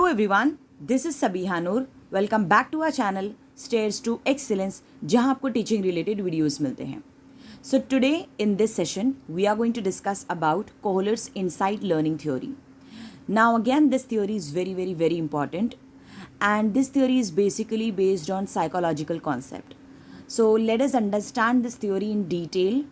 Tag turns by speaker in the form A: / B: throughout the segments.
A: Hello everyone, this is Sabiha Noor. Welcome back to our channel Stairs to Excellence, जहाँ आपको teaching related videos मिलते हैं. So today in this session we are going to discuss about Kohler's insight learning theory. Now again this theory is very important, and this theory is basically based on psychological concept. So let us understand this theory in detail.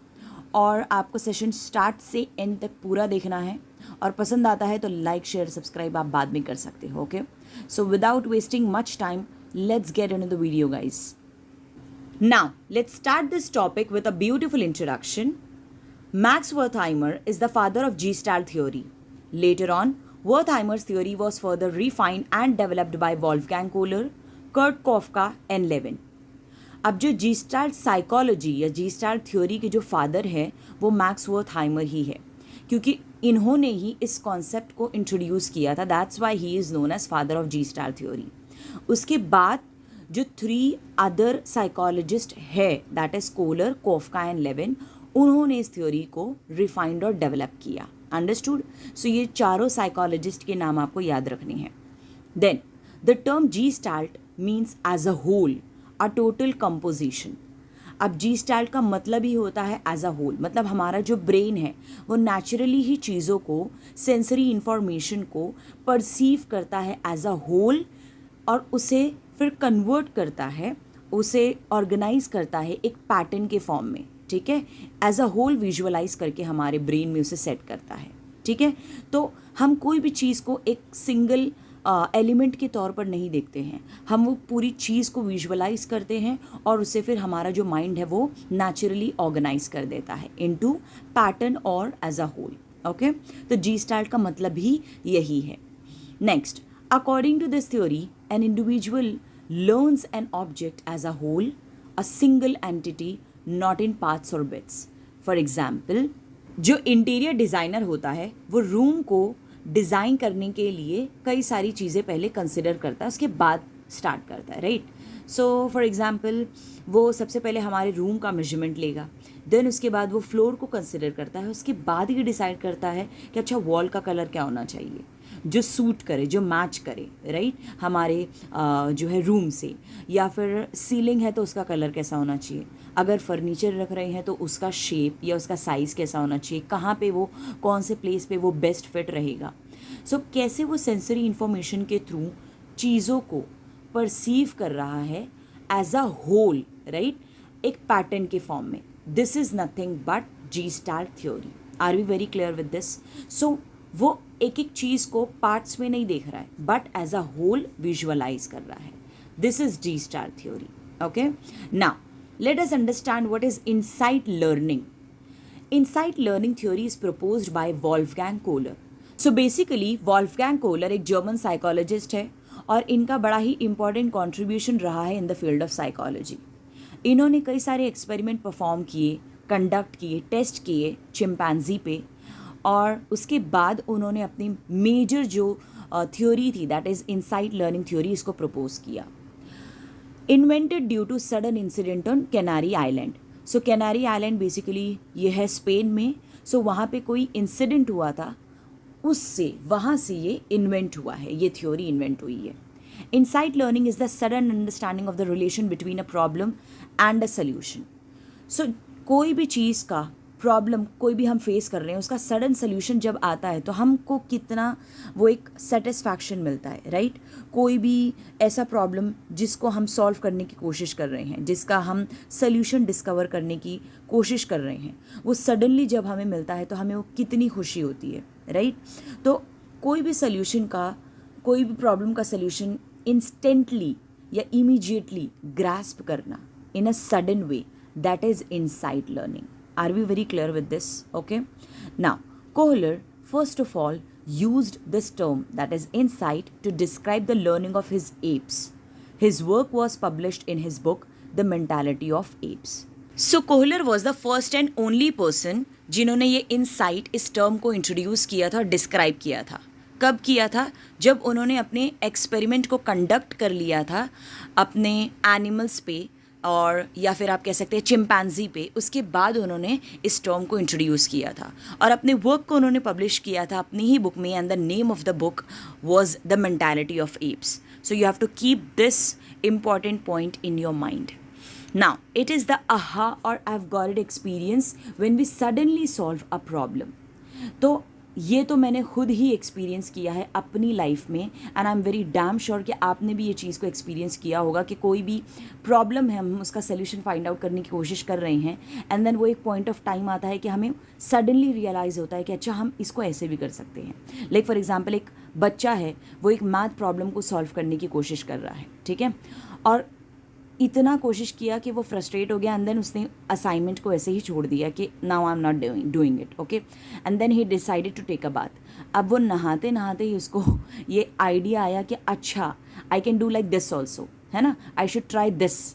A: और आपको session start से and तक पूरा देखना है, और पसंद आता है तो लाइक शेयर सब्सक्राइब आप बाद में कर सकते हो. Okay, so without wasting much time let's get into the video guys. Now let's start this topic with a beautiful introduction. Max Wertheimer is the father of Gestalt theory. Later on, Wertheimer's theory was further refined and developed by Wolfgang Kohler, Kurt Koffka and Levin. अब जो जीस्टाल्ट psychology या जीस्टाल्ट theory के जो father है वो max वर्थहाइमर ही है, क्योंकि इन्होंने ही इस कॉन्सेप्ट को इंट्रोड्यूस किया था. That's why he is known as father of gestalt theory. उसके बाद जो 3 अदर साइकोलॉजिस्ट है, that is Kohler, Koffka and Lewin, उन्होंने इस थ्योरी को रिफाइंड और डेवलप किया. अंडरस्टूड? सो ये चारों साइकोलॉजिस्ट के नाम आपको याद रखने हैं. Then the term gestalt means as a whole, a total composition. अब जीस्टाल्ट का मतलब ही होता है एज अ होल, मतलब हमारा जो ब्रेन है वो नेचुरली ही चीज़ों को, सेंसरी इंफॉर्मेशन को परसीव करता है एज अ होल, और उसे फिर कन्वर्ट करता है, उसे ऑर्गेनाइज करता है एक पैटर्न के फॉर्म में. ठीक है, एज अ होल विजुअलाइज करके हमारे ब्रेन में उसे सेट करता है. ठीक है, तो हम कोई भी चीज़ को एक सिंगल एलिमेंट के तौर पर नहीं देखते हैं, हम वो पूरी चीज़ को विजुअलाइज करते हैं और उससे फिर हमारा जो माइंड है वो नेचुरली ऑर्गेनाइज कर देता है इनटू पैटर्न और एज अ होल. ओके, तो जीस्टाल्ट का मतलब ही यही है. Next, according to this theory an individual learns an object as a whole, a single entity, not in parts और बिट्स. फॉर एग्जाम्पल, जो इंटीरियर डिज़ाइनर होता है वो रूम को डिज़ाइन करने के लिए कई सारी चीज़ें पहले कंसिडर करता है, उसके बाद स्टार्ट करता है. राइट? सो फॉर एग्जांपल, वो सबसे पहले हमारे रूम का मेजरमेंट लेगा, देन उसके बाद वो फ्लोर को कंसिडर करता है, उसके बाद ये डिसाइड करता है कि अच्छा वॉल का कलर क्या होना चाहिए जो सूट करे, जो मैच करे. राइट? हमारे जो है रूम से, या फिर सीलिंग है तो उसका कलर कैसा होना चाहिए, अगर फर्नीचर रख रहे हैं तो उसका शेप या उसका साइज़ कैसा होना चाहिए, कहाँ पे वो, कौन से प्लेस पे वो बेस्ट फिट रहेगा. सो कैसे वो सेंसरी इंफॉर्मेशन के थ्रू चीज़ों को परसीव कर रहा है एज अ होल, राइट, एक पैटर्न के फॉर्म में. This is nothing but gestalt theory. Are we very clear with this? So वो एक एक चीज़ को पार्ट्स में नहीं देख रहा है but as a whole visualise कर रहा है. This is gestalt theory. Okay, now let us understand what is insight learning. Insight learning theory is proposed by Wolfgang Kohler. So basically Wolfgang Kohler एक German psychologist है और इनका बड़ा ही important contribution रहा है in the field of psychology. इन्होंने कई सारे एक्सपेरिमेंट परफॉर्म किए, कंडक्ट किए, टेस्ट किए चिंपैंजी पे, और उसके बाद उन्होंने अपनी मेजर जो थ्योरी थी, that is insight learning theory, इसको प्रपोज किया. Invented due to sudden incident on Canary Island. So Canary Island basically ये है स्पेन में. So वहाँ पे कोई इंसिडेंट हुआ था, उससे वहाँ से ये इन्वेंट हुआ है, ये थ्योरी इन्वेंट हुई है. Insight learning is the sudden understanding of the relation between a problem and a solution. So कोई भी चीज़ का प्रॉब्लम, कोई भी हम फेस कर रहे हैं, उसका सडन सोल्यूशन जब आता है तो हमको कितना वो एक सेटिस्फैक्शन मिलता है. राइट? कोई भी ऐसा प्रॉब्लम जिसको हम सॉल्व करने की कोशिश कर रहे हैं, जिसका हम सोल्यूशन डिस्कवर करने की कोशिश कर रहे हैं, वो सडनली जब हमें मिलता है तो हमें वो कितनी खुशी होती है. राइट? तो कोई भी सोल्यूशन का, कोई भी प्रॉब्लम का सोल्यूशन इंस्टेंटली या इमीडिएटली ग्रास्प करना in a sudden way, that is insight learning. Are we very clear with this? Okay. Now, Kohler first of all used this term, that is insight, to describe the learning of his apes. His work was published in his book, The Mentality of Apes. So Kohler was the first and only person जिन्होंने ये insight इस term को introduce किया था, describe किया था. कब किया था? जब उन्होंने अपने एक्सपेरिमेंट को कंडक्ट कर लिया था अपने एनिमल्स पे, और या फिर आप कह सकते हैं चिंपैंजी पे, उसके बाद उन्होंने इस टर्म को इंट्रोड्यूस किया था और अपने वर्क को उन्होंने पब्लिश किया था अपनी ही बुक में, and the name of the book was the mentality of apes. So you have to keep this important point in your mind. Now, it is the aha or I've got it experience when we suddenly solve a problem. तो ये तो मैंने खुद ही experience किया है अपनी life में, and I am very damn sure कि आपने भी ये चीज़ को एक्सपीरियंस किया होगा कि कोई भी प्रॉब्लम है, हम उसका सोल्यूशन फाइंड आउट करने की कोशिश कर रहे हैं, एंड देन वो एक पॉइंट ऑफ टाइम आता है कि हमें सडनली रियलाइज़ होता है कि अच्छा हम इसको ऐसे भी कर सकते हैं. लाइक फॉर एग्जांपल, एक बच्चा है, वो एक मैथ प्रॉब्लम को सॉल्व करने की कोशिश कर रहा है, ठीक है, और इतना कोशिश किया कि वो फ्रस्ट्रेट हो गया, एंड देन उसने असाइनमेंट को ऐसे ही छोड़ दिया कि now I am not doing it, okay, and then he decided to take a bath. अब वो नहाते नहाते ही उसको ये आइडिया आया कि अच्छा I can do like this also, है ना, आई शुड ट्राई दिस.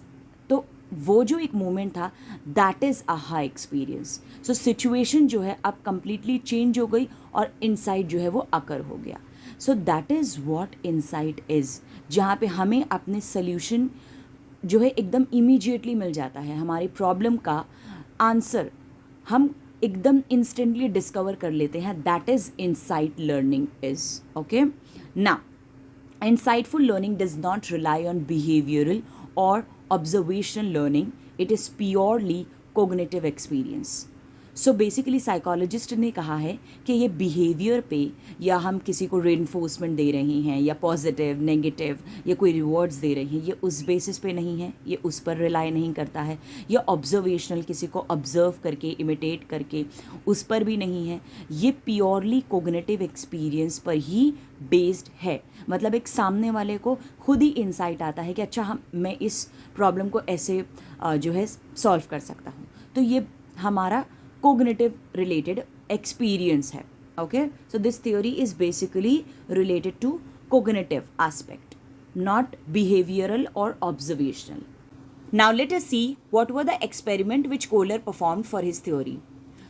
A: तो वो जो एक मोमेंट था, that is a high experience. So situation जो है अब कम्प्लीटली चेंज हो गई और इनसाइट जो है वो अकर हो गया. सो that is what insight is, जहाँ पे हमें अपने सोल्यूशन जो है एकदम इमीडिएटली मिल जाता है. हमारी प्रॉब्लम का आंसर हम एकदम इंस्टेंटली डिस्कवर कर लेते हैं. That is insight learning is. Okay, now insightful learning does not rely on behavioral or observational learning. It is purely cognitive experience. So basically psychologist ने कहा है कि ये बिहेवियर पे, या हम किसी को रेनफोर्समेंट दे रहे हैं या पॉजिटिव नेगेटिव या कोई रिवॉर्ड्स दे रहे हैं, ये उस बेसिस पे नहीं है, ये उस पर रिलाई नहीं करता है, या ऑब्जर्वेशनल किसी को ऑब्जर्व करके इमिटेट करके उस पर भी नहीं है. ये प्योरली कोग्निटिव एक्सपीरियंस पर ही बेस्ड है. मतलब एक सामने वाले को खुद ही इंसाइट आता है कि अच्छा मैं इस प्रॉब्लम को ऐसे जो है सॉल्व कर सकता हूँ. तो ये हमारा cognitive related experience है. Okay, so this theory is basically related to cognitive aspect, not behavioral or observational. Now let us see what were the experiment which Kohler performed for his theory.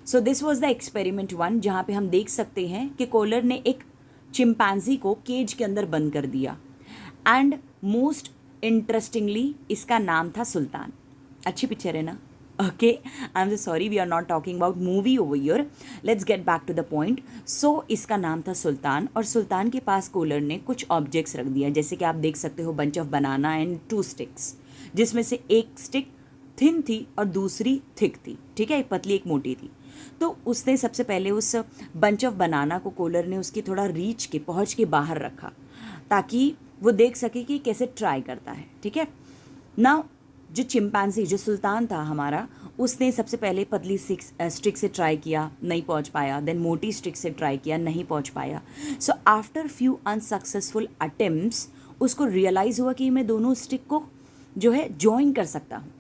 A: So this was the experiment 1, जहाँ पे हम देख सकते हैं कि collar ने एक chimpanzee को केज के अंदर बंद कर दिया, एंड मोस्ट इंटरेस्टिंगली इसका नाम था सुल्तान. अच्छी पिक्चर है ना? Okay, I'm so sorry, we are not talking about movie over here. Let's get back to the point. So इसका नाम था सुल्तान, और सुल्तान के पास कोलर ने कुछ ऑब्जेक्ट्स रख दिया, जैसे कि आप देख सकते हो bunch of banana and 2 sticks, जिसमें से एक स्टिक थिन थी और दूसरी थिक थी, ठीक है, एक पतली एक मोटी थी. तो उसने सबसे पहले उस बंच ऑफ बनाना को कोलर ने उसकी थोड़ा रीच के पहुँच के बाहर रखा, ताकि वो देख सके कि कैसे ट्राई करता है, ठीक है. नाउ जो चिंपैंजी, जो सुल्तान था हमारा, उसने सबसे पहले पतली स्टिक से ट्राई किया, नहीं पहुंच पाया. देन मोटी स्टिक से ट्राई किया, नहीं पहुंच पाया. So after few unsuccessful attempts उसको रियलाइज़ हुआ कि मैं दोनों स्टिक को जो है जॉइन कर सकता हूँ.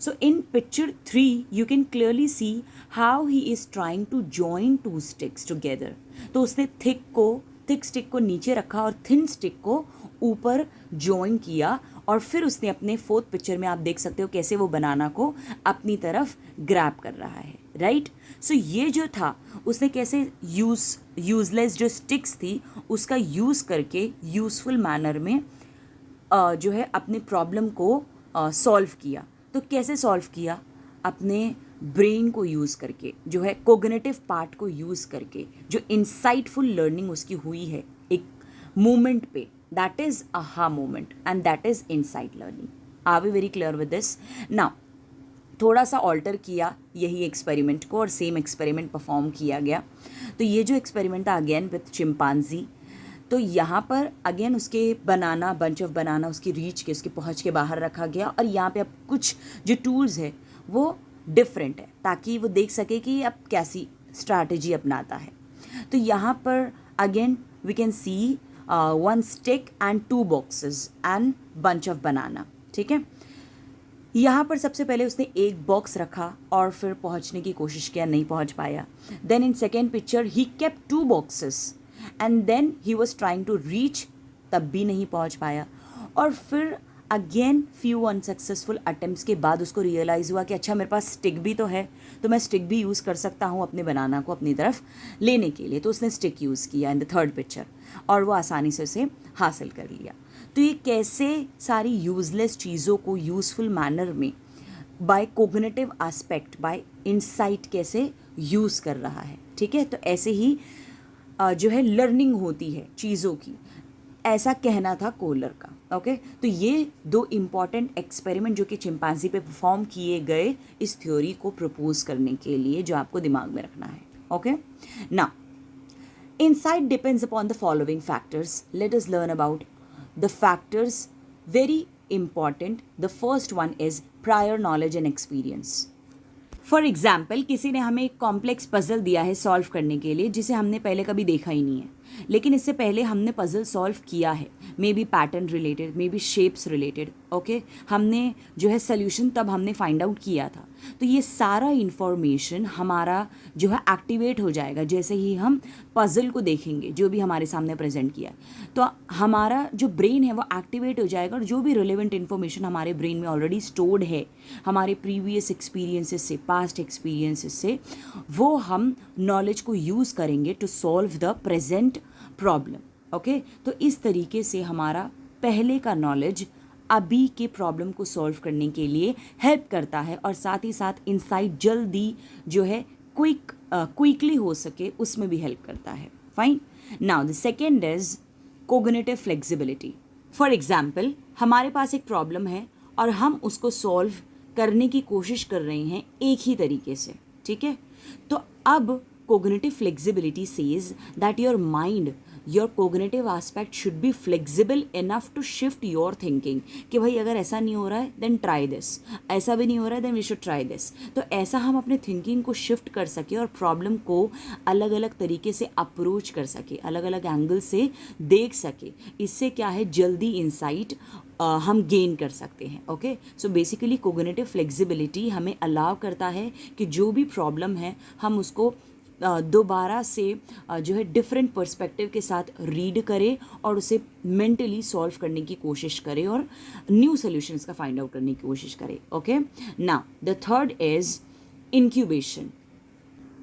A: So in picture 3 you can clearly see how he is trying to join 2 sticks together. तो उसने थिक स्टिक को नीचे रखा और थिन स्टिक को ऊपर जॉइन किया, और फिर उसने अपने 4th पिक्चर में आप देख सकते हो कैसे वो बनाना को अपनी तरफ ग्रैब कर रहा है, राइट. सो ये जो था उसने कैसे यूजलेस जो स्टिक्स थी उसका यूज़ करके यूज़फुल मैनर में जो है अपने प्रॉब्लम को सॉल्व किया. तो कैसे सॉल्व किया? अपने ब्रेन को यूज़ करके, जो है कोग्निटिव पार्ट को यूज़ करके, जो इंसाइटफुल लर्निंग उसकी हुई है एक मोमेंट पे. That is aha moment, and that is insight learning. Are we very clear with this? Now, थोड़ा सा ऑल्टर किया यही एक्सपेरिमेंट को, और सेम एक्सपेरिमेंट परफॉर्म किया गया. तो ये जो एक्सपेरिमेंट था अगेन विथ चिंपांजी, तो यहाँ पर अगेन उसके बनाना, बंच ऑफ बनाना उसकी रीच के, उसके पहुँच के बाहर रखा गया, और यहाँ पे अब कुछ जो टूल्स है वो डिफरेंट है, ताकि वो देख सके कि अब कैसी स्ट्रैटेजी अपनाता है. तो यहाँ पर again we can see 1 stick and 2 boxes and bunch of banana, ठीक है. यहाँ पर सबसे पहले उसने एक बॉक्स रखा और फिर पहुँचने की कोशिश किया, नहीं पहुँच पाया. Then in second picture he kept 2 boxes and then he was trying to reach, तब भी नहीं पहुँच पाया. और फिर अगेन फ्यू अनसक्सेसफुल अटेम्प्ट्स के बाद उसको रियलाइज़ हुआ कि अच्छा मेरे पास स्टिक भी तो है, तो मैं स्टिक भी यूज़ कर सकता हूँ अपने बनाना को अपनी तरफ लेने के लिए. तो उसने स्टिक यूज़ किया इन द 3rd पिक्चर, और वो आसानी से उसे हासिल कर लिया. तो ये कैसे सारी यूज़लेस चीज़ों को यूज़फुल मैनर में by cognitive aspect, by insight कैसे यूज़ कर रहा है, ठीक है। तो ऐसे ही जो है लर्निंग होती है चीज़ों की, ऐसा कहना था कोलर का, ओके। तो ये दो इम्पॉर्टेंट एक्सपेरिमेंट जो कि चिंपांजी पे परफॉर्म किए गए इस थ्योरी को प्रपोज करने के लिए, जो आपको दिमाग में रखना है, okay. Now insight depends upon the following factors. Let us learn about the factors, very important. The first one is prior knowledge and experience. For example, किसी ने हमें एक कॉम्प्लेक्स पजल दिया है सॉल्व करने के लिए, जिसे हमने पहले कभी देखा ही नहीं है, लेकिन इससे पहले हमने पजल सॉल्व किया है, may be pattern related, may be shapes related, okay. हमने जो है सोल्यूशन तब हमने फाइंड आउट किया था। तो ये सारा इन्फॉर्मेशन हमारा जो है एक्टिवेट हो जाएगा जैसे ही हम पजल को देखेंगे, जो भी हमारे सामने प्रेजेंट किया है। तो हमारा जो ब्रेन है वो एक्टिवेट हो जाएगा, और जो भी रिलेवेंट इन्फॉर्मेशन हमारे ब्रेन में ऑलरेडी स्टोर्ड है हमारे प्रीवियस एक्सपीरियंसेस से, पास्ट एक्सपीरियंसेस से, वो हम नॉलेज को यूज़ करेंगे to solve the present problem, okay. तो इस तरीके से हमारा पहले का नॉलेज अभी के प्रॉब्लम को सॉल्व करने के लिए हेल्प करता है, और साथ ही साथ इंसाइट जल्दी जो है क्विकली हो सके उसमें भी हेल्प करता है। Fine. Now the second is cognitive flexibility. For example, हमारे पास एक प्रॉब्लम है और हम उसको सॉल्व करने की कोशिश कर रहे हैं एक ही तरीके से, ठीक है। तो अब cognitive flexibility says that your mind, your cognitive aspect should be flexible enough to shift your thinking, कि भाई अगर ऐसा नहीं हो रहा है then try this, ऐसा भी नहीं हो रहा है then we should try this। तो ऐसा हम अपने थिंकिंग को शिफ्ट कर सके और प्रॉब्लम को अलग अलग तरीके से अप्रोच कर सके, अलग अलग एंगल से देख सके। इससे क्या है, जल्दी इंसाइट हम गेन कर सकते हैं, okay. So basically cognitive flexibility हमें अलाउ करता है कि जो भी प्रॉब्लम है हम उसको दोबारा से जो है डिफरेंट पर्सपेक्टिव के साथ रीड करें और उसे मेंटली सॉल्व करने की कोशिश करें और न्यू सॉल्यूशंस का फाइंड आउट करने की कोशिश करें, okay. Now the third is incubation.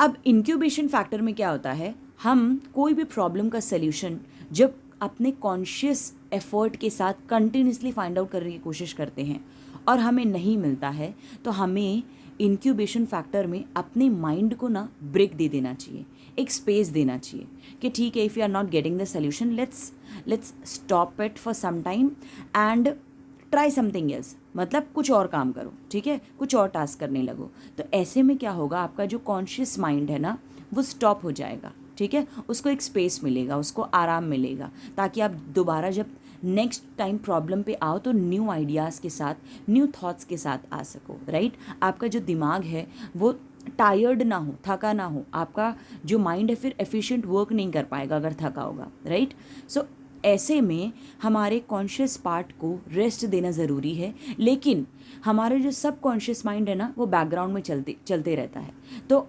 A: अब इंक्यूबेशन फैक्टर में क्या होता है, हम कोई भी प्रॉब्लम का सॉल्यूशन जब अपने कॉन्शियस एफर्ट के साथ कंटिन्यूसली फाइंड आउट करने की कोशिश करते हैं और हमें नहीं मिलता है, तो हमें इंक्यूबेशन फैक्टर में अपने माइंड को ना ब्रेक दे देना चाहिए, एक स्पेस देना चाहिए कि ठीक है, if you are not getting the solution, let's stop it for some time and try something else. मतलब कुछ और काम करो, ठीक है, कुछ और टास्क करने लगो। तो ऐसे में क्या होगा, आपका जो कॉन्शियस माइंड है ना वो स्टॉप हो जाएगा, ठीक है, उसको एक स्पेस मिलेगा, उसको आराम मिलेगा, ताकि आप दोबारा जब नेक्स्ट टाइम प्रॉब्लम पे आओ तो न्यू आइडियाज़ के साथ, न्यू थॉट्स के साथ आ सको, राइट। आपका जो दिमाग है वो टायर्ड ना हो, थका ना हो, आपका जो माइंड है फिर एफिशिएंट वर्क नहीं कर पाएगा अगर थका होगा, राइट। सो ऐसे में हमारे कॉन्शियस पार्ट को रेस्ट देना ज़रूरी है, लेकिन हमारे जो सब कॉन्शियस माइंड है ना वो बैकग्राउंड में चलते रहता है। तो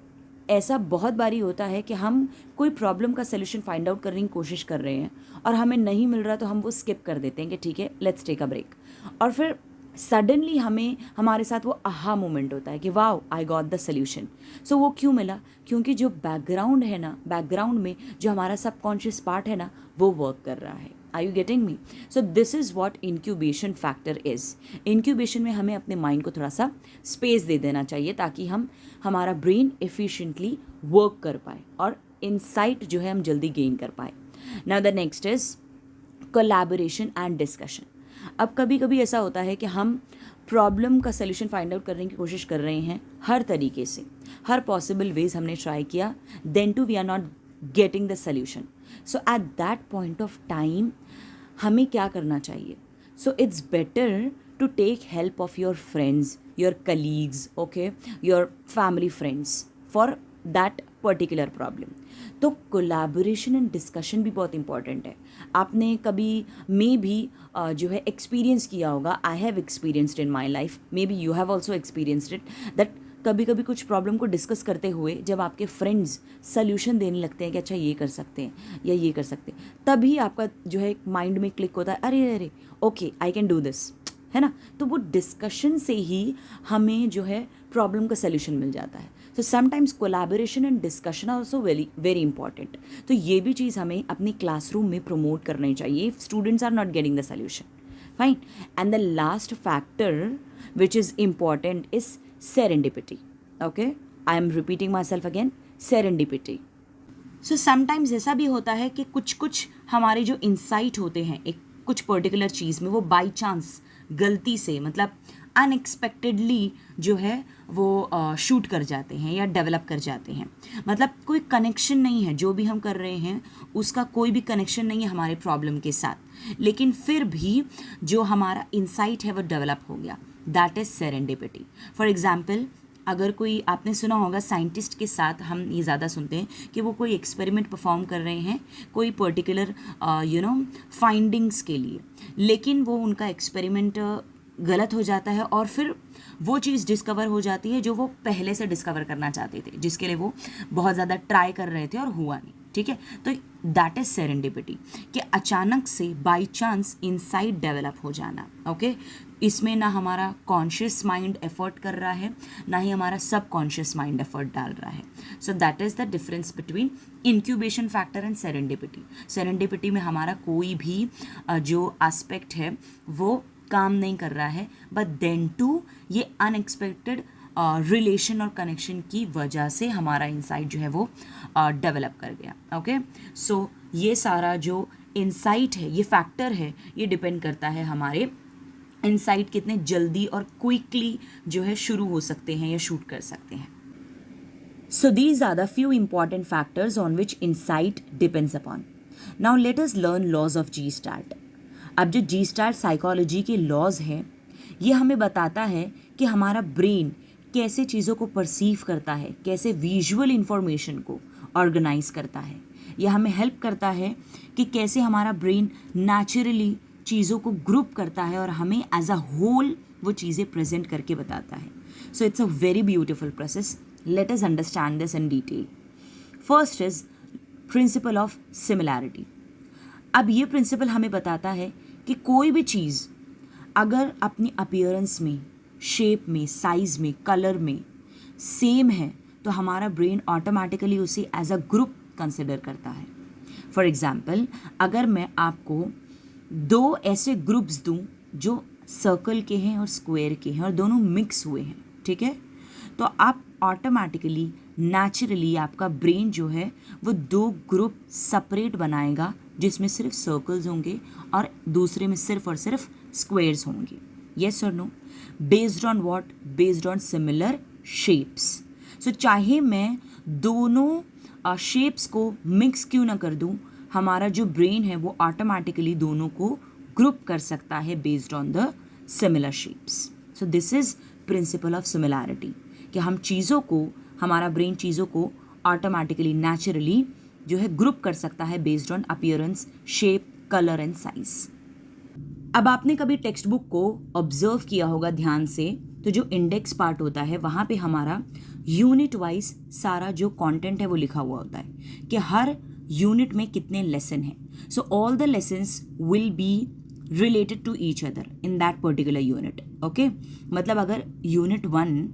A: ऐसा बहुत बारी होता है कि हम कोई प्रॉब्लम का सलूशन फाइंड आउट करने की कोशिश कर रहे हैं और हमें नहीं मिल रहा, तो हम वो स्किप कर देते हैं कि ठीक है, लेट्स टेक अ ब्रेक। और फिर सडनली हमारे साथ वो आहा मोमेंट होता है कि wow, I got the solution. So वो क्यों मिला, क्योंकि जो बैकग्राउंड है ना, बैकग्राउंड में जो हमारा सबकॉन्शियस पार्ट है ना वो वर्क कर रहा है। Are you getting me? So this is what incubation factor is. Incubation में हमें अपने माइंड को थोड़ा सा स्पेस दे देना चाहिए ताकि हमारा ब्रेन एफिशिएंटली वर्क कर पाए और इंसाइट जो है हम जल्दी गेन कर पाए। Now the next is collaboration and discussion. अब कभी कभी ऐसा होता है कि हम प्रॉब्लम का सल्यूशन फाइंड आउट करने की कोशिश कर रहे हैं हर तरीके से, हर पॉसिबल वेज हमने ट्राई किया, then too we are not getting the solution. So at that point of time हमें क्या करना चाहिए? So it's better to take help of your friends, your colleagues, okay, your family friends for that particular problem. तो collaboration and discussion भी बहुत important है। आपने कभी मे भी जो है एक्सपीरियंस किया होगा, I have experienced in my life, may be you have also experienced it, that कभी कभी कुछ प्रॉब्लम को डिस्कस करते हुए जब आपके फ्रेंड्स सल्यूशन देने लगते हैं कि अच्छा ये कर सकते हैं या ये कर सकते हैं, तभी आपका जो है माइंड में क्लिक होता है, अरे अरे okay I can do this, है ना। तो वो डिस्कशन से ही हमें जो है प्रॉब्लम का सल्यूशन मिल जाता है। तो sometimes collaboration and discussion are also very important. तो ये भी चीज़ हमें अपनी क्लासरूम में प्रमोट करनी चाहिए if students are not getting the solution, Fine. And the last factor which is important is serendipity. Okay, I am repeating myself again, serendipity. So sometimes ऐसा भी होता है कि कुछ कुछ हमारे जो इंसाइट होते हैं एक कुछ पर्टिकुलर चीज़ में, वो बाई चांस गलती से, मतलब अनएक्सपेक्टेडली जो है वो शूट कर जाते हैं या डेवलप कर जाते हैं. मतलब कोई कनेक्शन नहीं है, जो भी हम कर रहे हैं उसका कोई भी कनेक्शन नहीं है हमारे प्रॉब्लम के साथ, लेकिन फिर भी जो हमारा इंसाइट है वो डेवलप हो गया. That is serendipity. For example, अगर कोई, आपने सुना होगा साइंटिस्ट के साथ हम ये ज़्यादा सुनते हैं कि वो कोई एक्सपेरिमेंट परफॉर्म कर रहे हैं कोई पर्टिकुलर फाइंडिंग्स के लिए, लेकिन वो उनका एक्सपेरिमेंट गलत हो जाता है और फिर वो चीज़ डिस्कवर हो जाती है जो वो पहले से डिस्कवर करना चाहते थे, जिसके लिए वो बहुत ज़्यादा ट्राई कर रहे थे और हुआ नहीं. ठीक है, तो दैट इज सेरेंडिपिटी, कि अचानक से बाई चांस इनसाइट डेवलप हो जाना. ओके, इसमें ना हमारा कॉन्शियस माइंड एफर्ट कर रहा है, ना ही हमारा सब कॉन्शियस माइंड एफर्ट डाल रहा है. सो that is the difference between incubation factor and serendipity. Serendipity में हमारा कोई भी जो एस्पेक्ट है वो काम नहीं कर रहा है, बट देन टू ये अनएक्सपेक्टेड रिलेशन और कनेक्शन की वजह से हमारा इंसाइट जो है वो डेवलप कर गया. ओके, सो ये सारा जो इंसाइट है, ये फैक्टर है, ये डिपेंड करता है हमारे इंसाइट कितने जल्दी और क्विकली जो है शुरू हो सकते हैं या शूट कर सकते हैं. So these are the few important factors on which insight depends upon. Now let us learn laws of Gestalt. अब जो Gestalt साइकोलॉजी के लॉज हैं, ये हमें बताता है कि हमारा ब्रेन कैसे चीज़ों को परसीव करता है, कैसे विजुअल इंफॉर्मेशन को ऑर्गेनाइज करता है. यह हमें हेल्प करता है कि कैसे हमारा ब्रेन नेचुरली चीज़ों को ग्रुप करता है और हमें एज अ होल वो चीज़ें प्रेजेंट करके बताता है. So it's a very beautiful process. Let us understand this in detail. First is principle of similarity. अब ये प्रिंसिपल हमें बताता है कि कोई भी चीज़ अगर अपनी अपीयरेंस में, शेप में, साइज़ में, कलर में सेम है तो हमारा ब्रेन ऑटोमेटिकली उसे एज अ ग्रुप कंसिडर करता है. फॉर एग्जाम्पल, अगर मैं आपको दो ऐसे ग्रुप्स दूं जो सर्कल के हैं और स्क्वायर के हैं और दोनों मिक्स हुए हैं, ठीक है, तो आप ऑटोमेटिकली नेचुरली आपका ब्रेन जो है वो दो ग्रुप सेपरेट बनाएगा, जिसमें सिर्फ सर्कल्स होंगे और दूसरे में सिर्फ और सिर्फ स्क्वायर्स होंगे. येस और no? Based on what? Based on similar shapes. So चाहे मैं दोनों शेप्स को मिक्स क्यों ना कर दूं, हमारा जो ब्रेन है वो ऑटोमेटिकली दोनों को ग्रुप कर सकता है based on the similar shapes. So this is principle of similarity, कि हम चीज़ों को, हमारा ब्रेन चीज़ों को ऑटोमेटिकली नेचुरली जो है ग्रुप कर सकता है based on appearance, shape, colour and size. अब आपने कभी टेक्स्ट बुक को ऑब्जर्व किया होगा ध्यान से, तो जो इंडेक्स पार्ट होता है वहाँ पे हमारा यूनिट वाइज सारा जो कंटेंट है वो लिखा हुआ होता है कि हर यूनिट में कितने लेसन हैं. So all the lessons will be related to each other in that particular unit. Okay, मतलब अगर यूनिट 1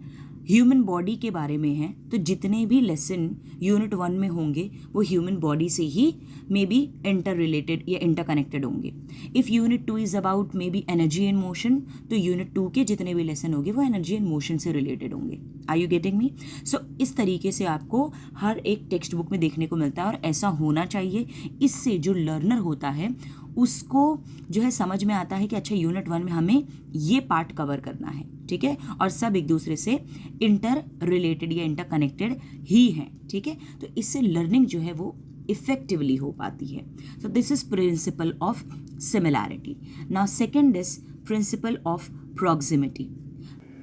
A: ह्यूमन बॉडी के बारे में है तो जितने भी लेसन यूनिट 1 में होंगे वो ह्यूमन बॉडी से ही मे बी इंटर रिलेटेड या इंटरकनेक्टेड होंगे. If unit 2 is about may be energy and motion, तो यूनिट 2 के जितने भी लेसन होंगे वो एनर्जी एंड मोशन से रिलेटेड होंगे. Are you getting me? So इस तरीके से आपको हर एक टेक्स्ट बुक में देखने को मिलता है और ऐसा होना चाहिए. इससे जो लर्नर होता है उसको जो है समझ में आता है कि अच्छा यूनिट 1 में हमें ये पार्ट कवर करना है, ठीक है, और सब एक दूसरे से इंटर रिलेटेड या इंटर कनेक्टेड ही हैं, ठीक है. तो इससे लर्निंग जो है वो इफेक्टिवली हो पाती है. सो this is principle of similarity. Now second is principle of proximity.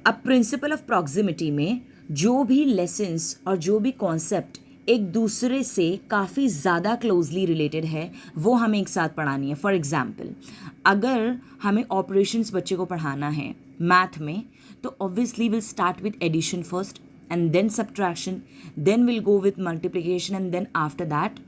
A: अब प्रिंसिपल ऑफ प्रॉक्सिमिटी में जो भी लेसन्स और जो भी कॉन्सेप्ट एक दूसरे से काफ़ी ज़्यादा क्लोजली रिलेटेड है वो हमें एक साथ पढ़ानी है. फॉर एग्जाम्पल, अगर हमें ऑपरेशंस बच्चे को पढ़ाना है मैथ में, तो obviously will start with addition first and then subtraction, then will go with multiplication and then after that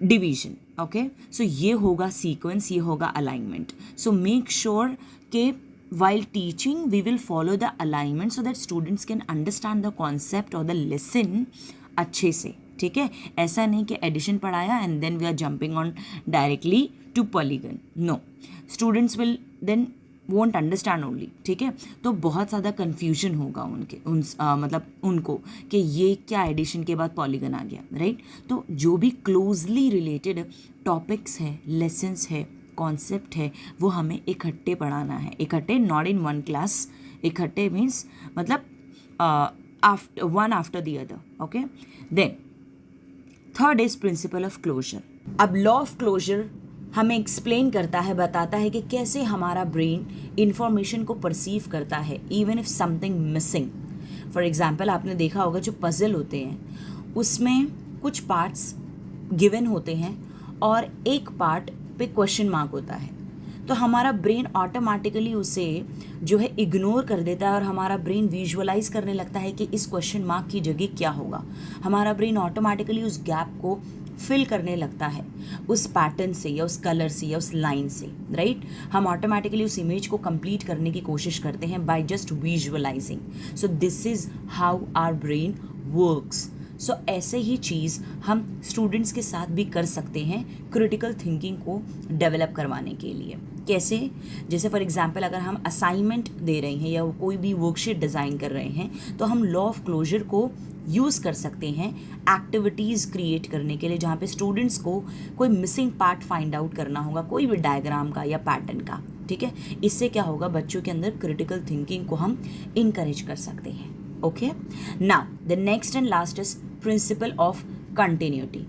A: division. Okay, so ये होगा सीक्वेंस, ये होगा अलाइनमेंट. सो मेक श्योर कि while teaching we will follow the alignment so that students can understand the concept or the lesson अच्छे से, ठीक है, ऐसा नहीं कि एडिशन पढ़ाया and then we are jumping on directly to polygon, no, students will then won't understand only, ठीक है। तो बहुत ज़्यादा कन्फ्यूजन होगा मतलब उनको कि ये क्या एडिशन के बाद पॉलीगन आ गया, राइट। तो जो भी क्लोजली रिलेटेड टॉपिक्स है, लेसन्स है, कॉन्सेप्ट है, वो हमें इकट्ठे पढ़ाना है, इकट्ठे, नॉट इन वन क्लास, इकट्ठे मीन्स मतलब after one after the other, okay. Then third is principle of closure. अब लॉ ऑफ क्लोजर हमें एक्सप्लेन करता है, बताता है कि कैसे हमारा ब्रेन इंफॉर्मेशन को परसीव करता है even if something missing. For example आपने देखा होगा जो पजल होते हैं उसमें कुछ पार्ट्स गिवन होते हैं और एक पार्ट पे क्वेश्चन मार्क होता है, तो हमारा ब्रेन ऑटोमेटिकली उसे जो है इग्नोर कर देता है और हमारा ब्रेन विजुअलाइज करने लगता है कि इस क्वेश्चन मार्क की जगह क्या होगा। हमारा ब्रेन ऑटोमेटिकली उस गैप को फिल करने लगता है उस पैटर्न से या उस कलर से या उस लाइन से, राइट। हम ऑटोमेटिकली उस इमेज को कंप्लीट करने की कोशिश करते हैं by just visualising. So this is how our brain works. So ऐसे ही चीज़ हम स्टूडेंट्स के साथ भी कर सकते हैं क्रिटिकल थिंकिंग को डेवलप करवाने के लिए। कैसे? जैसे फॉर एग्जांपल अगर हम असाइनमेंट दे रहे हैं या कोई भी वर्कशीट डिज़ाइन कर रहे हैं तो हम लॉ ऑफ क्लोजर को यूज़ कर सकते हैं एक्टिविटीज़ क्रिएट करने के लिए, जहाँ पे स्टूडेंट्स को कोई मिसिंग पार्ट फाइंड आउट करना होगा, कोई भी डायग्राम का या पैटर्न का, ठीक है। इससे क्या होगा, बच्चों के अंदर क्रिटिकल थिंकिंग को हम इनकरेज कर सकते हैं, okay. Now the next and last is principle of continuity.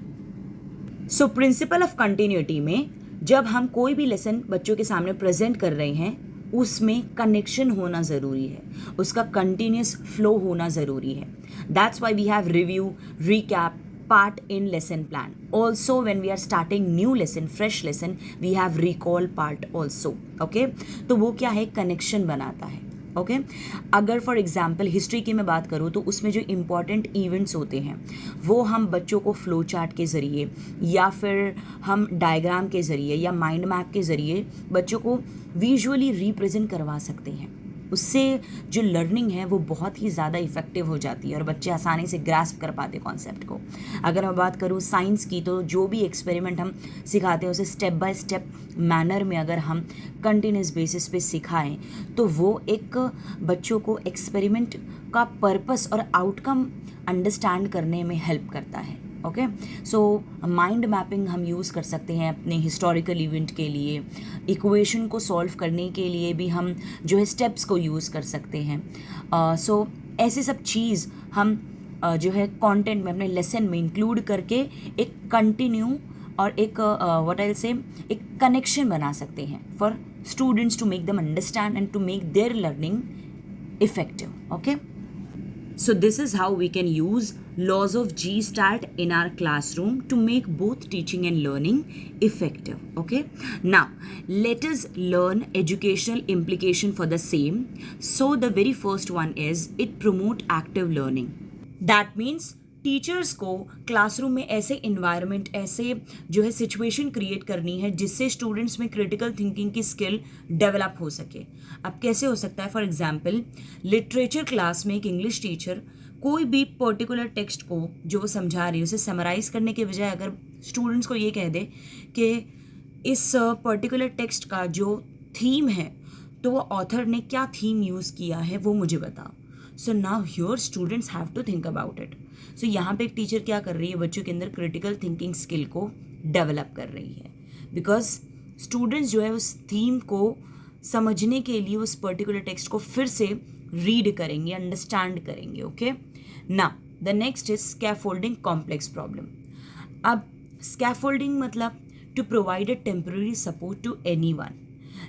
A: So principle of continuity में जब हम कोई भी लेसन बच्चों के सामने प्रेजेंट कर रहे हैं उसमें कनेक्शन होना ज़रूरी है, उसका कंटिन्यूस फ्लो होना ज़रूरी है। That's why we have review, recap, part in lesson plan. Also when we are starting new lesson, fresh lesson, we have recall part also, okay? तो वो क्या है, कनेक्शन बनाता है, ओके। अगर फॉर एग्जाम्पल हिस्ट्री की मैं बात करूँ तो उसमें जो इम्पॉर्टेंट इवेंट्स होते हैं वो हम बच्चों को फ्लो चार्ट के ज़रिए या फिर हम डायग्राम के ज़रिए या माइंड मैप के ज़रिए बच्चों को विजुअली रिप्रेजेंट करवा सकते हैं। उससे जो लर्निंग है वो बहुत ही ज़्यादा इफेक्टिव हो जाती है और बच्चे आसानी से ग्रास्प कर पाते कॉन्सेप्ट को। अगर मैं बात करूँ साइंस की तो जो भी एक्सपेरिमेंट हम सिखाते हैं उसे स्टेप बाय स्टेप मैनर में अगर हम कंटिन्यूस बेसिस पे सिखाएं तो वो एक बच्चों को एक्सपेरिमेंट का पर्पस और आउटकम अंडरस्टैंड करने में हेल्प करता है, ओके। सो माइंड मैपिंग हम यूज़ कर सकते हैं अपने हिस्टोरिकल इवेंट के लिए, इक्वेशन को सॉल्व करने के लिए भी हम जो है स्टेप्स को यूज़ कर सकते हैं। सो ऐसे सब चीज़ हम जो है कंटेंट में अपने लेसन में इंक्लूड करके एक कंटिन्यू और एक व्हाट आई से एक कनेक्शन बना सकते हैं for students to make them understand and to make their learning effective, okay. So this is how we can use laws of Gestalt in our classroom to make both teaching and learning effective. Okay. Now let us learn educational implication for the same. So the very first one is it promote active learning. That means teachers को classroom में ऐसे environment, ऐसे जो है situation create करनी है जिससे students में क्रिटिकल थिंकिंग की स्किल डेवलप हो सके। अब कैसे हो सकता है, फॉर एग्जांपल लिटरेचर क्लास में एक इंग्लिश टीचर कोई भी पर्टिकुलर टेक्स्ट को जो वो समझा रही है उसे समराइज करने के बजाय अगर स्टूडेंट्स को ये कह दे कि इस पर्टिकुलर टेक्स्ट का जो थीम है तो वो ऑथर ने क्या थीम यूज़ किया है वो मुझे बताओ। So now your students have to think about it. So यहाँ पे एक टीचर क्या कर रही है, बच्चों के अंदर क्रिटिकल थिंकिंग स्किल को डेवलप कर रही है, बिकॉज स्टूडेंट्स जो है उस थीम को समझने के लिए उस पर्टिकुलर टेक्स्ट को फिर से रीड करेंगे, अंडरस्टैंड करेंगे, okay. Now the next is scaffolding complex problem. अब स्कैफोल्डिंग मतलब to provide a temporary support to anyone.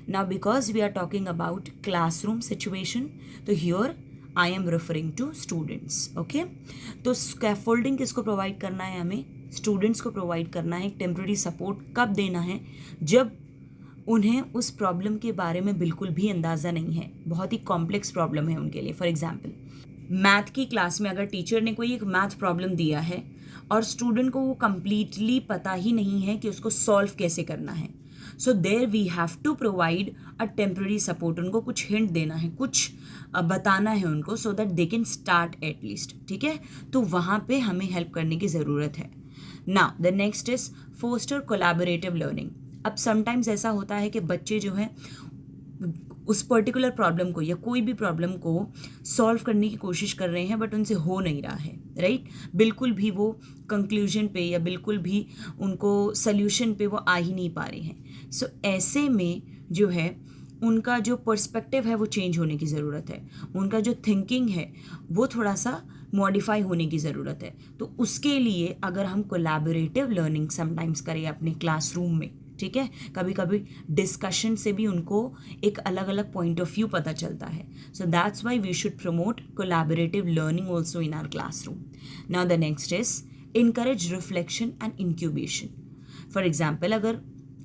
A: Now because we are talking about classroom situation, तो here I am referring to students, okay. तो scaffolding किसको provide करना है, हमें students को provide करना है। टेम्पररी सपोर्ट कब देना है, जब उन्हें उस प्रॉब्लम के बारे में बिल्कुल भी अंदाज़ा नहीं है, बहुत ही कॉम्प्लेक्स प्रॉब्लम है उनके लिए। फॉर एग्जांपल मैथ की क्लास में अगर टीचर ने कोई एक मैथ प्रॉब्लम दिया है और स्टूडेंट को वो कम्प्लीटली पता ही नहीं है कि उसको सॉल्व कैसे करना है, so there we have to provide a temporary support. उनको कुछ हिंट देना है, कुछ बताना है उनको, so that they can start at least. ठीक है, तो वहाँ पे हमें हेल्प करने की ज़रूरत है. Now the next is foster collaborative learning. अब समटाइम्स ऐसा होता है कि बच्चे जो हैं उस पर्टिकुलर प्रॉब्लम को या कोई भी प्रॉब्लम को सॉल्व करने की कोशिश कर रहे हैं, बट उनसे हो नहीं रहा है, राइट. बिल्कुल भी वो कंक्लूजन पे या बिल्कुल भी उनको सल्यूशन पे वो आ ही नहीं पा रहे हैं. सो ऐसे में जो है उनका जो पर्सपेक्टिव है वो चेंज होने की ज़रूरत है. उनका जो थिंकिंग है वो थोड़ा सा मॉडिफाई होने की ज़रूरत है. तो उसके लिए अगर हम कोलैबोरेटिव लर्निंग समटाइम्स करें अपने क्लासरूम में, ठीक है, कभी कभी डिस्कशन से भी उनको एक अलग अलग पॉइंट ऑफ व्यू पता चलता है. So that's why we should promote collaborative learning also in our classroom. Now the next is encourage reflection and incubation. For example अगर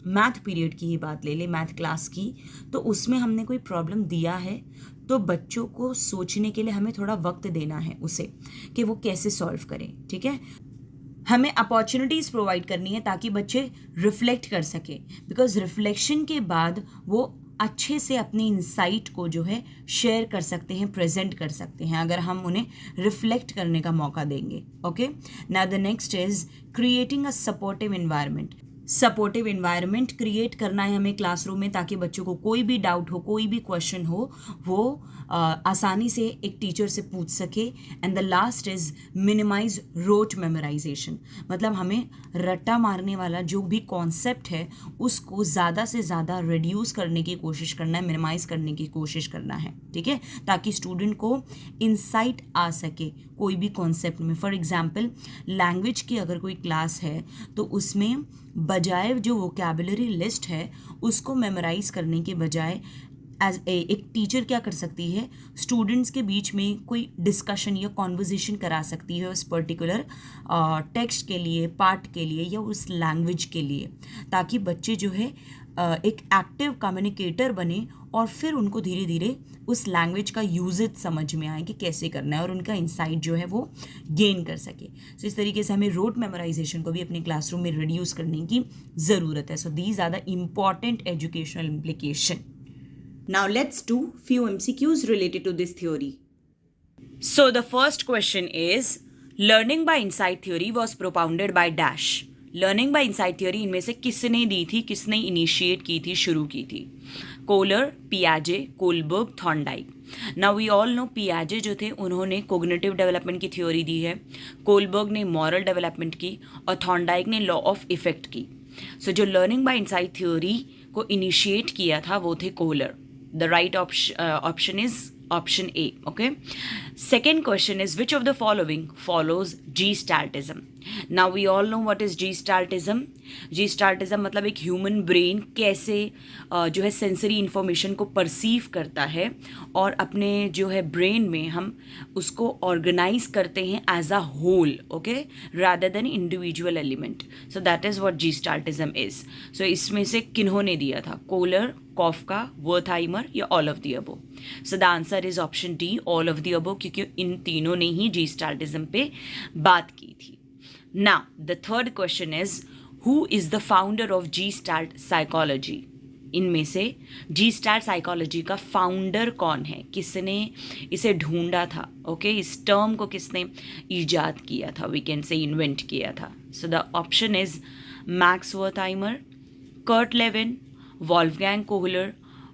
A: मैथ पीरियड की ही बात ले ले, मैथ क्लास की, तो उसमें हमने कोई प्रॉब्लम दिया है तो बच्चों को सोचने के लिए हमें थोड़ा वक्त देना है उसे कि वो कैसे सॉल्व करें. ठीक है, हमें अपॉर्चुनिटीज़ प्रोवाइड करनी है ताकि बच्चे रिफ्लेक्ट कर सकें, बिकॉज रिफ्लेक्शन के बाद वो अच्छे से अपनी इंसाइट को जो है शेयर कर सकते हैं, प्रेजेंट कर सकते हैं, अगर हम उन्हें रिफ्लेक्ट करने का मौका देंगे. Okay, now the next is creating a supportive environment. Supportive environment create करना है हमें क्लासरूम में ताकि बच्चों को कोई भी डाउट हो, कोई भी क्वेश्चन हो, वो आसानी से एक टीचर से पूछ सके. And the last is minimize rote memorization. मतलब हमें रट्टा मारने वाला जो भी कॉन्सेप्ट है उसको ज़्यादा से ज़्यादा रिड्यूस करने की कोशिश करना है, मिनिमाइज करने की कोशिश करना है. ठीक है, ताकि स्टूडेंट को इंसाइट आ सके कोई भी कॉन्सेप्ट में. फॉर एग्जाम्पल लैंग्वेज की अगर कोई क्लास है तो उसमें बजाय जो वोकैबुलरी लिस्ट है उसको मेमोराइज करने के बजाय एज एक टीचर क्या कर सकती है, स्टूडेंट्स के बीच में कोई डिस्कशन या कॉन्वर्जेशन करा सकती है उस पर्टिकुलर टेक्स्ट के लिए, पार्ट के लिए या उस लैंग्वेज के लिए, ताकि बच्चे जो है एक एक्टिव कम्युनिकेटर बने और फिर उनको धीरे धीरे उस लैंग्वेज का यूजेज समझ में आए कि कैसे करना है और उनका इंसाइट जो है वो गेन कर सके. सो इस तरीके से हमें रोट मेमोराइजेशन को भी अपने क्लासरूम में रिड्यूस करने की ज़रूरत है. So these are the important educational implication. Now let's do few MCQs related to this theory. So the first question is, learning by insight theory was propounded by dash. Learning by insight theory इनमें से किसने दी थी, किसने initiate की थी, शुरू की थी? Collar, पियाजे, Kohlberg, Thorndike. Now we all know पियाजे जो थे उन्होंने कोग्निटिव डेवलपमेंट की थ्योरी दी है, कोलबर्ग ने मॉरल डेवलपमेंट की और थॉर्नडाइक ने लॉ ऑफ इफेक्ट की. सो जो लर्निंग बाय इनसाइट थ्योरी को इनिशिएट किया था वो थे collar. The right option is option A. Okay. Second question is, which of the following follows Gestaltism? Now we all know what is Gestaltism. Gestaltism मतलब एक human brain कैसे जो है सेंसरी इंफॉर्मेशन को परसीव करता है और अपने जो है ब्रेन में हम उसको ऑर्गेनाइज करते हैं as a whole, okay, rather than individual element. So that is what Gestaltism is. सो इसमें से किन्होंने दिया था, कोलर, कॉफका, वर्थहाइमर या all of the above? So the answer is option D, all of the above, क्योंकि इन तीनों ने ही Gestaltism पे बात की थी. Now, the third question is, who is the founder of Gestalt psychology? इनमें से Gestalt psychology का फाउंडर कौन है, किसने इसे ढूंढा था, ओके, इस टर्म को किसने ईजाद किया था, वी कैन से इन्वेंट किया था? So the option is Max Wertheimer, Kurt Lewin, Wolfgang Kohler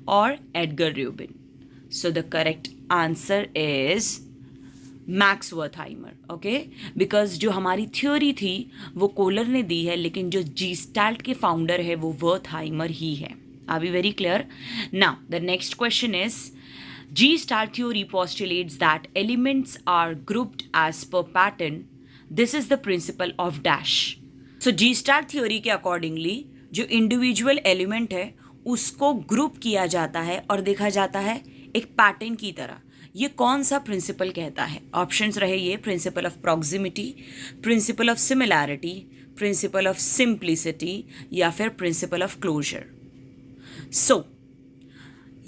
A: और Edgar Rubin. So the correct answer is Max Wertheimer. Okay, because जो हमारी थ्योरी थी वो कोलर ने दी है, लेकिन जो जीस्टाल्ट के फाउंडर है वो वर्थहाइमर ही है. Are we very clear? Now the next question is, Gestalt theory postulates that elements are grouped as per pattern. This is the principle of dash. So Gestalt theory के accordingly जो individual element है उसको group किया जाता है और देखा जाता है एक पैटर्न की तरह. ये कौन सा प्रिंसिपल कहता है? ऑप्शंस रहे ये, principle of proximity, principle of similarity, principle of simplicity या फिर प्रिंसिपल ऑफ क्लोजर. सो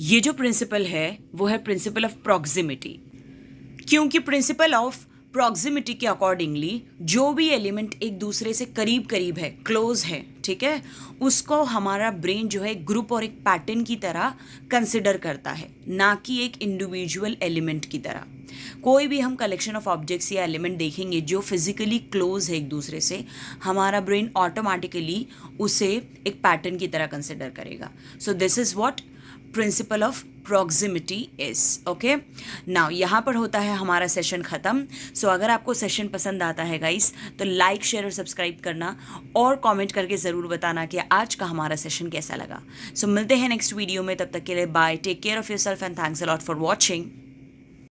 A: ये जो प्रिंसिपल है वो है प्रिंसिपल ऑफ प्रॉक्सिमिटी, क्योंकि प्रिंसिपल ऑफ प्रॉक्सिमिटी के अकॉर्डिंगली जो भी एलिमेंट एक दूसरे से करीब करीब है, क्लोज है, ठीक है, उसको हमारा ब्रेन जो है ग्रुप और एक पैटर्न की तरह कंसिडर करता है, ना कि एक इंडिविजुअल एलिमेंट की तरह। कोई भी हम कलेक्शन ऑफ ऑब्जेक्ट्स या एलिमेंट देखेंगे जो फिजिकली क्लोज है एक दूसरे से, हमारा ब्रेन ऑटोमेटिकली उसे एक पैटर्न की तरह कंसिडर करेगा। सो this is what principle of proximity is. Okay, now यहाँ पर होता है हमारा सेशन ख़त्म। सो अगर आपको सेशन पसंद आता है गाइस, तो लाइक शेयर और सब्सक्राइब करना और कमेंट करके ज़रूर बताना कि आज का हमारा सेशन कैसा लगा। सो मिलते हैं नेक्स्ट वीडियो में, तब तक के लिए bye, take care of yourself and thanks a lot for watching.